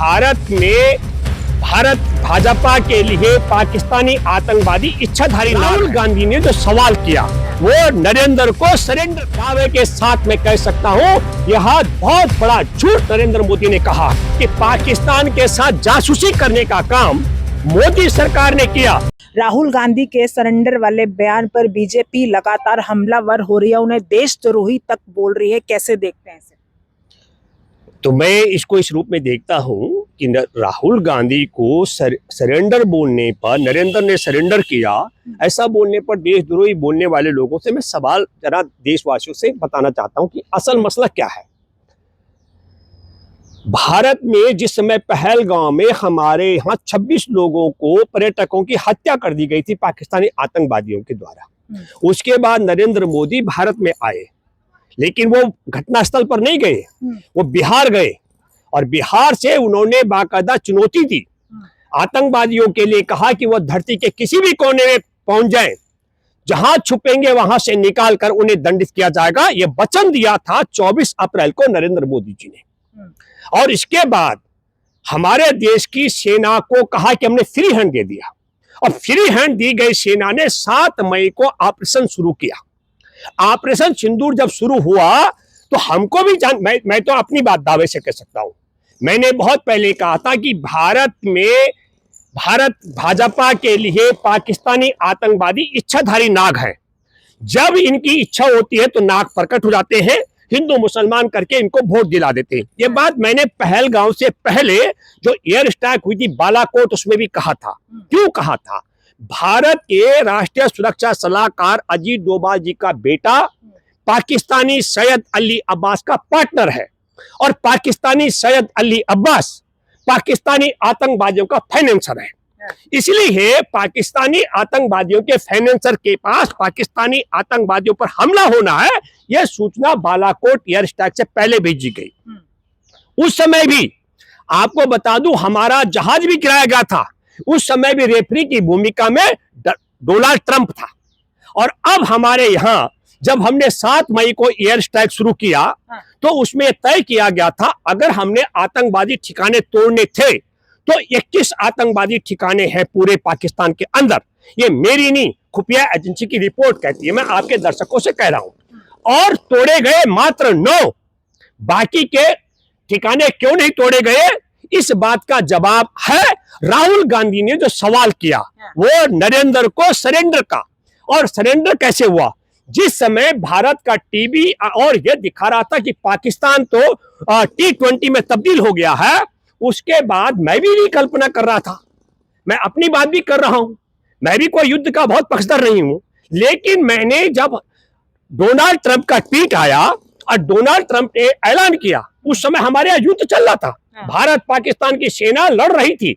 भारत भाजपा के लिए पाकिस्तानी आतंकवादी इच्छाधारी राहुल गांधी ने जो सवाल किया वो नरेंद्र को सरेंडर दावे के साथ मैं कह सकता हूं, यह बहुत बड़ा झूठ नरेंद्र मोदी ने कहा कि पाकिस्तान के साथ जासूसी करने का काम मोदी सरकार ने किया। राहुल गांधी के सरेंडर वाले बयान पर बीजेपी लगातार हमलावर हो रही है, उन्हें देशद्रोही तक बोल रही है। कैसे देखते हैं इसे? तो मैं इसको इस रूप में देखता हूं कि राहुल गांधी को सरेंडर बोलने पर, नरेंद्र ने सरेंडर किया ऐसा बोलने पर, देशद्रोही बोलने वाले लोगों से मैं सवाल जरा देशवासियों से बताना चाहता हूं कि असल मसला क्या है। भारत में जिस समय पहलगांव में हमारे यहाँ 26 लोगों को, पर्यटकों की हत्या कर दी गई थी पाकिस्तानी आतंकवादियों के द्वारा, उसके बाद नरेंद्र मोदी भारत में आए, लेकिन वो घटनास्थल पर नहीं गए, वो बिहार गए और बिहार से उन्होंने बाकायदा चुनौती दी, आतंकवादियों के लिए कहा कि वो धरती के किसी भी कोने में पहुंच जाएं, जहां छुपेंगे वहां से निकाल कर उन्हें दंडित किया जाएगा। ये वचन दिया था 24 अप्रैल को नरेंद्र मोदी जी ने। और इसके बाद हमारे देश की सेना को कहा कि हमने फ्री हैंड दे दिया, और फ्री हैंड दी गई सेना ने 7 मई को ऑपरेशन शुरू किया। ऑपरेशन सिंदूर जब शुरू हुआ तो हमको भी मैं तो अपनी बात दावे से कह सकता हूं, मैंने बहुत पहले कहा था कि भारत भाजपा के लिए पाकिस्तानी आतंकवादी इच्छाधारी नाग हैं। जब इनकी इच्छा होती है तो नाग प्रकट हो जाते हैं, हिंदू मुसलमान करके इनको वोट दिला देते हैं। ये बात मैंने पहलगांव से पहले जो एयर स्ट्राइक हुई थी बालाकोट, उसमें भी कहा था। क्यों कहा था? भारत के राष्ट्रीय सुरक्षा सलाहकार अजीत डोभाल जी का बेटा पाकिस्तानी सैयद अली अब्बास का पार्टनर है, और पाकिस्तानी सैयद अली अब्बास पाकिस्तानी आतंकवादियों का फाइनेंसर है। इसलिए पाकिस्तानी आतंकवादियों के फाइनेंसर के पास पाकिस्तानी आतंकवादियों पर हमला होना है, यह सूचना बालाकोट एयर स्ट्राइक से पहले भेजी गई। उस समय भी आपको बता दूं, हमारा जहाज भी गिराया गया था। उस समय भी रेफरी की भूमिका में डोनाल्ड ट्रंप था। और अब हमारे यहां जब हमने 7 मई को एयर स्ट्राइक शुरू किया तो उसमें तय किया गया था, अगर हमने आतंकवादी ठिकाने तोड़ने थे तो 21 आतंकवादी ठिकाने हैं पूरे पाकिस्तान के अंदर। ये मेरी नहीं, खुफिया एजेंसी की रिपोर्ट कहती है, मैं आपके दर्शकों से कह रहा हूं। और तोड़े गए मात्र 9, बाकी के ठिकाने क्यों नहीं तोड़े गए, इस बात का जवाब है राहुल गांधी ने जो सवाल किया वो नरेंद्र को सरेंडर का। और सरेंडर कैसे हुआ? जिस समय भारत का टीवी और यह दिखा रहा था कि पाकिस्तान तो T20 में तब्दील हो गया है, उसके बाद मैं भी नहीं कल्पना कर रहा था, मैं अपनी बात भी कर रहा हूं, मैं भी कोई युद्ध का बहुत पक्षधर नहीं हूं, लेकिन मैंने जब डोनाल्ड ट्रंप का ट्वीट आया और डोनाल्ड ट्रंप ने ऐलान किया, उस समय हमारे यहाँ युद्ध चल रहा था, भारत पाकिस्तान की सेना लड़ रही थी,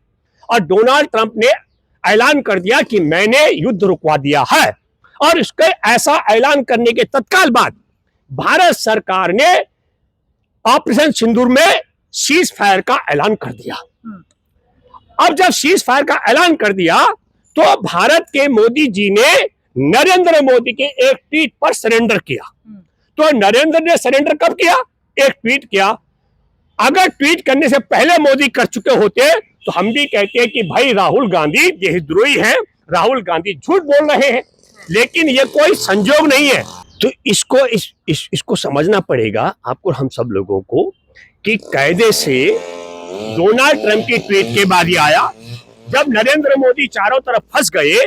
और डोनाल्ड ट्रंप ने ऐलान कर दिया कि मैंने युद्ध रुकवा दिया है। और इसके ऐसा ऐलान करने के तत्काल बाद भारत सरकार ने ऑपरेशन सिंदूर में सीज फायर का ऐलान कर दिया। अब जब सीज फायर का ऐलान कर दिया तो भारत के मोदी जी ने नरेंद्र मोदी के एक ट्वीट पर सरेंडर किया। तो नरेंद्र ने सरेंडर कब किया? एक ट्वीट किया। अगर ट्वीट करने से पहले मोदी कर चुके होते तो हम भी कहते हैं कि भाई राहुल गांधी देशद्रोही हैं, राहुल गांधी झूठ बोल रहे हैं, लेकिन ये कोई संजोग नहीं है। तो इसको समझना पड़ेगा आपको, हम सब लोगों को, कि कायदे से डोनाल्ड ट्रंप की ट्वीट के बाद ही आया। जब नरेंद्र मोदी चारों तरफ फंस गए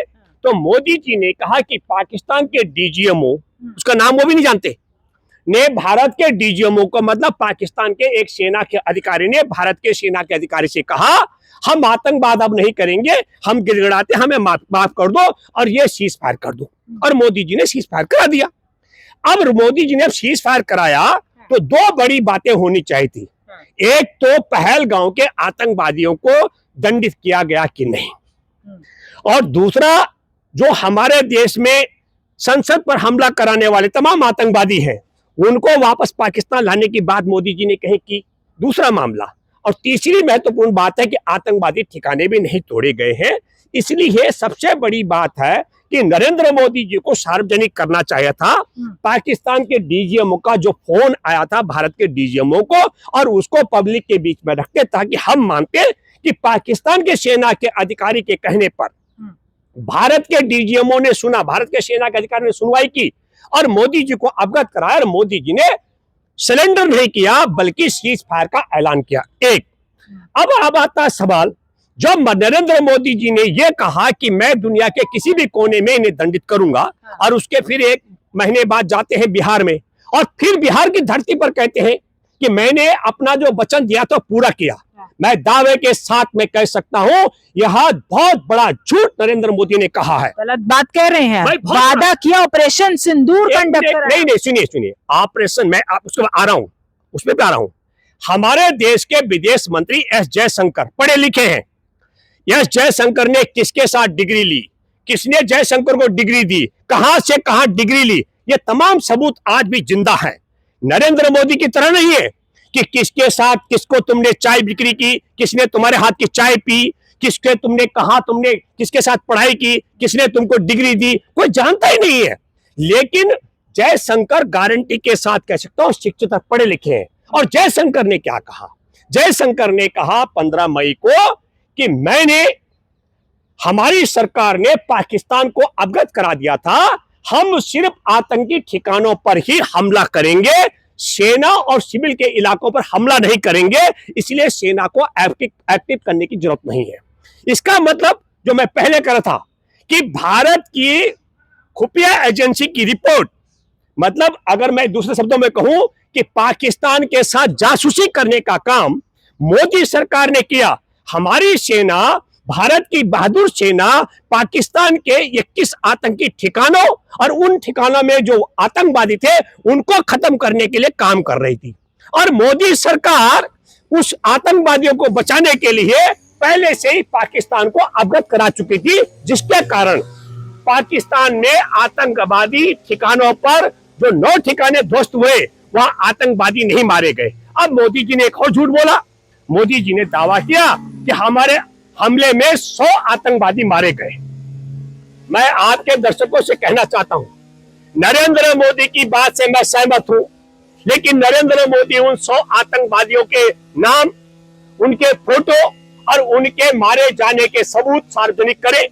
तो मोदी जी ने कहा कि पाकिस्तान के डीजीएमओ, उसका नाम वो भी नहीं जानते, ने भारत के डीजीएमओ को, मतलब पाकिस्तान के एक सेना के अधिकारी ने भारत के सेना के अधिकारी से कहा, हम आतंकवाद अब नहीं करेंगे, हम गिड़गिड़ाते, हमें माफ कर दो और ये सीज फायर कर दो। और मोदी जी ने सीज फायर करा दिया। अब मोदी जी ने सीज फायर कराया तो 2 बड़ी बातें होनी चाहिए थी। एक तो पहलगांव के आतंकवादियों को दंडित किया गया कि नहीं, और दूसरा जो हमारे देश में संसद पर हमला कराने वाले तमाम आतंकवादी हैं उनको वापस पाकिस्तान लाने की बात मोदी जी ने कही कि दूसरा मामला। और तीसरी महत्वपूर्ण बात है कि आतंकवादी ठिकाने भी नहीं तोड़े गए हैं। इसलिए सबसे बड़ी बात है कि नरेंद्र मोदी जी को सार्वजनिक करना चाहिए था पाकिस्तान के डीजीएमओ का जो फोन आया था भारत के डीजीएमओ को, और उसको पब्लिक के बीच में रखते ताकि हम मानते कि पाकिस्तान के सेना के अधिकारी के कहने पर भारत के डीजीएमओ ने सुना, भारत के सेना के अधिकारी ने सुनवाई की और मोदी जी को अवगत कराया, और मोदी जी ने सरेंडर नहीं किया बल्कि सीज फायर का ऐलान किया। एक अब आता है सवाल, जब नरेंद्र मोदी जी ने यह कहा कि मैं दुनिया के किसी भी कोने में इन्हें दंडित करूंगा, और उसके फिर एक महीने बाद जाते हैं बिहार में और फिर बिहार की धरती पर कहते हैं कि मैंने अपना जो वचन दिया था पूरा किया, मैं दावे के साथ में कह सकता हूं यह बहुत बड़ा झूठ नरेंद्र मोदी ने कहा है। गलत बात कह रहे हैं, वादा किया ऑपरेशन सिंदूर कंडक्ट करा। नहीं सुनिए ऑपरेशन, मैं उसके आ रहा हूं, उसमें भी आ रहा हूं। हमारे देश के विदेश मंत्री एस जयशंकर पढ़े लिखे हैं। एस जयशंकर ने किसके साथ डिग्री ली, किसने जयशंकर को डिग्री दी, कहां से कहां डिग्री ली, ये तमाम सबूत आज भी जिंदा है। नरेंद्र मोदी की तरह नहीं है कि किसके साथ किसको तुमने चाय बिक्री की, किसने तुम्हारे हाथ की चाय पी, किसके तुमने कहा, तुमने किसके साथ पढ़ाई की, किसने तुमको डिग्री दी, कोई जानता ही नहीं है। लेकिन जयशंकर गारंटी के साथ कह सकता हूं शिक्षित पढ़े लिखे हैं। और जयशंकर ने क्या कहा, जयशंकर ने कहा 15 मई को कि मैंने, हमारी सरकार ने पाकिस्तान को अवगत करा दिया था हम सिर्फ आतंकी ठिकानों पर ही हमला करेंगे, सेना और सिविल के इलाकों पर हमला नहीं करेंगे, इसलिए सेना को एक्टिव करने की जरूरत नहीं है। इसका मतलब जो मैं पहले कर रहा था कि भारत की खुफिया एजेंसी की रिपोर्ट, मतलब अगर मैं दूसरे शब्दों में कहूं कि पाकिस्तान के साथ जासूसी करने का काम मोदी सरकार ने किया। हमारी सेना, भारत की बहादुर सेना पाकिस्तान के 21 आतंकी ठिकानों और उन ठिकानों में जो आतंकवादी थे उनको खत्म करने के लिए काम कर रही थी, और मोदी सरकार उस आतंकवादियों को बचाने के लिए पहले से ही पाकिस्तान को अवगत करा चुकी थी, जिसके कारण पाकिस्तान में आतंकवादी ठिकानों पर जो 9 ठिकाने ध्वस्त हुए वहां आतंकवादी नहीं मारे गए। अब मोदी जी ने एक और झूठ बोला, मोदी जी ने दावा किया कि हमारे हमले में 100 आतंकवादी मारे गए। मैं आपके दर्शकों से कहना चाहता हूं, नरेंद्र मोदी की बात से मैं सहमत हूं, लेकिन नरेंद्र मोदी उन 100 आतंकवादियों के नाम, उनके फोटो और उनके मारे जाने के सबूत सार्वजनिक करें।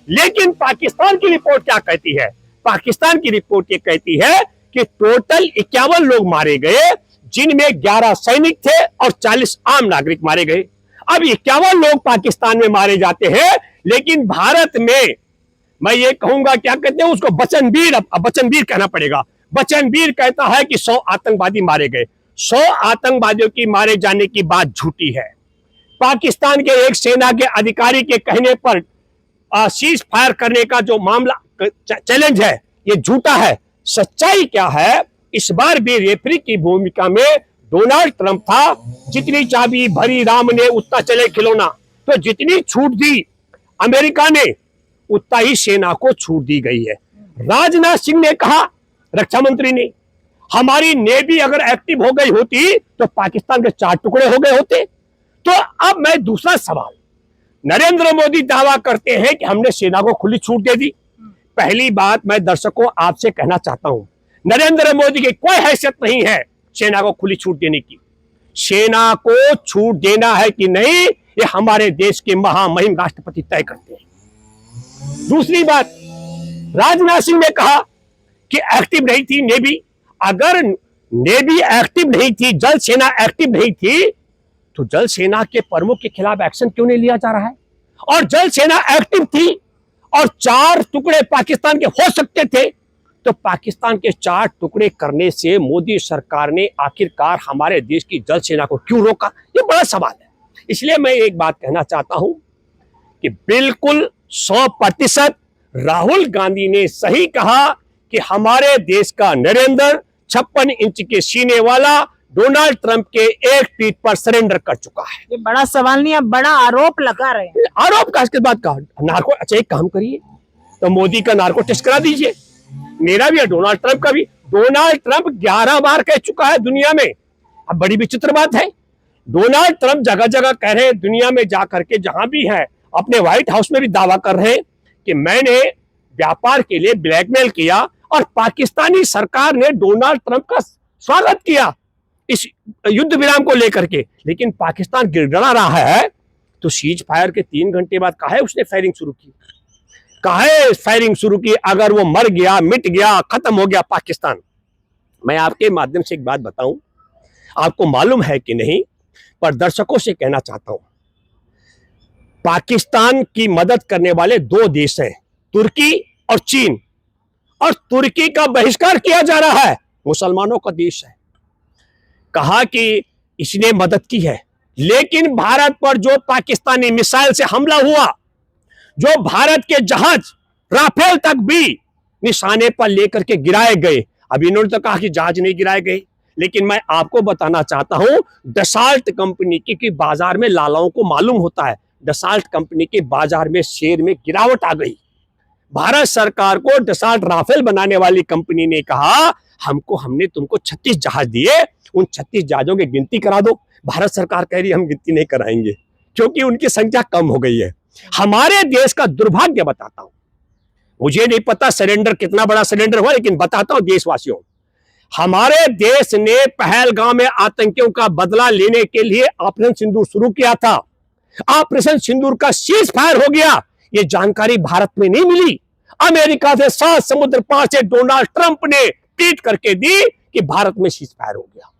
लेकिन पाकिस्तान की रिपोर्ट क्या कहती है, पाकिस्तान की रिपोर्ट ये कहती है कि टोटल 51 लोग मारे गए, जिनमें 11 सैनिक थे और 40 आम नागरिक मारे गए। अब 51 लोग पाकिस्तान में मारे जाते हैं, लेकिन भारत में मैं ये कहूंगा, क्या कहते हैं उसको, बचनबीर, अब बचनबीर कहना पड़ेगा, बचनबीर कहता है कि 100 आतंकवादी मारे गए। 100 आतंकवादियों की मारे जाने की बात झूठी है। पाकिस्तान के एक सेना के अधिकारी के कहने पर सीज फायर करने का जो मामला चैलेंज है ये झूठा है। सच्चाई क्या है, इस बार भी रेफरी की भूमिका में डोनाल्ड ट्रंप था। जितनी चाबी भरी राम ने उतना चले खिलौना, तो जितनी छूट दी अमेरिका ने उतना ही सेना को छूट दी गई है। राजनाथ सिंह ने कहा, रक्षा मंत्री ने, हमारी नेवी अगर एक्टिव हो गई होती तो पाकिस्तान के 4 टुकड़े हो गए होते। तो अब मैं दूसरा सवाल, नरेंद्र मोदी दावा करते हैं कि हमने सेना को खुली छूट दे दी। पहली बात मैं दर्शकों आपसे कहना चाहता हूं, नरेंद्र मोदी की कोई हैसियत नहीं है सेना को खुली छूट देने की। सेना को छूट देना है कि नहीं, ये हमारे देश के महामहिम राष्ट्रपति तय करते हैं। दूसरी बात, राजनाथ सिंह ने कहा कि एक्टिव नहीं थी नेवी। अगर नेवी एक्टिव नहीं थी, जल सेना एक्टिव नहीं थी, तो जल सेना के प्रमुख के खिलाफ एक्शन क्यों नहीं लिया जा रहा है? और जल सेना एक्टिव थी और 4 टुकड़े पाकिस्तान के हो सकते थे, तो पाकिस्तान के 4 टुकड़े करने से मोदी सरकार ने आखिरकार हमारे देश की जल सेना को क्यों रोका? ये बड़ा सवाल है। इसलिए मैं एक बात कहना चाहता हूं कि बिल्कुल 100% राहुल गांधी ने सही कहा कि हमारे देश का नरेंद्र 56 इंच के सीने वाला डोनाल्ड ट्रंप के एक ट्वीट पर सरेंडर कर चुका है। ये बड़ा सवाल नहीं, आप बड़ा आरोप लगा रहे हैं। आरोप का इसके बाद कहा नार्को, अच्छा एक काम करिए तो मोदी का नार्को टेस्ट करा दीजिए, मेरा भी है, डोनाल्ड ट्रंप का भी। डोनाल्ड ट्रंप 11 बार कह चुका है दुनिया में। अब बड़ी विचित्र बात है, डोनाल्ड ट्रंप जगह जगह कह रहे हैं, दुनिया में जाकर के जहां भी है, अपने व्हाइट हाउस में भी दावा कर रहे हैं कि मैंने व्यापार के लिए ब्लैकमेल किया और पाकिस्तानी सरकार ने डोनाल्ड ट्रंप का स्वागत किया इस युद्ध विराम को लेकर के। लेकिन पाकिस्तान गिड़गिड़ा रहा है तो सीज फायर के 3 घंटे बाद काहे उसने फायरिंग शुरू की, काहे फायरिंग शुरू की? अगर वो मर गया, मिट गया, खत्म हो गया पाकिस्तान। मैं आपके माध्यम से एक बात बताऊं, आपको मालूम है कि नहीं, पर दर्शकों से कहना चाहता हूं, पाकिस्तान की मदद करने वाले 2 देश हैं, तुर्की और चीन। और तुर्की का बहिष्कार किया जा रहा है, मुसलमानों का देश है, कहा कि इसने मदद की है। लेकिन भारत पर जो पाकिस्तानी मिसाइल से हमला हुआ, जो भारत के जहाज राफेल तक भी निशाने पर लेकर के गिराए गए। अब इन्होंने तो कहा कि जहाज नहीं गिराए गए, लेकिन मैं आपको बताना चाहता हूं डसाल्ट कंपनी की बाजार में, लालाओं को मालूम होता है, डसाल्ट कंपनी के बाजार में शेयर में गिरावट आ गई। भारत सरकार को डसाल्ट राफेल बनाने वाली कंपनी ने कहा हमने तुमको 36 जहाज दिए, उन 36 जहाजों की गिनती करा दो। भारत सरकार कह रही हम गिनती नहीं कराएंगे क्योंकि उनकी संख्या कम हो गई है। हमारे देश का दुर्भाग्य बताता हूं, मुझे नहीं पता सरेंडर कितना बड़ा सरेंडर हुआ, लेकिन बताता हूं देशवासियों, हमारे देश ने पहलगाम में आतंकियों का बदला लेने के लिए ऑपरेशन सिंदूर शुरू किया था। ऑपरेशन सिंदूर का सीज फायर हो गया, ये जानकारी भारत में नहीं मिली। अमेरिका से 7 समुद्र पार से डोनाल्ड ट्रंप ने ट्वीट करके दी कि भारत में सीज फायर हो गया।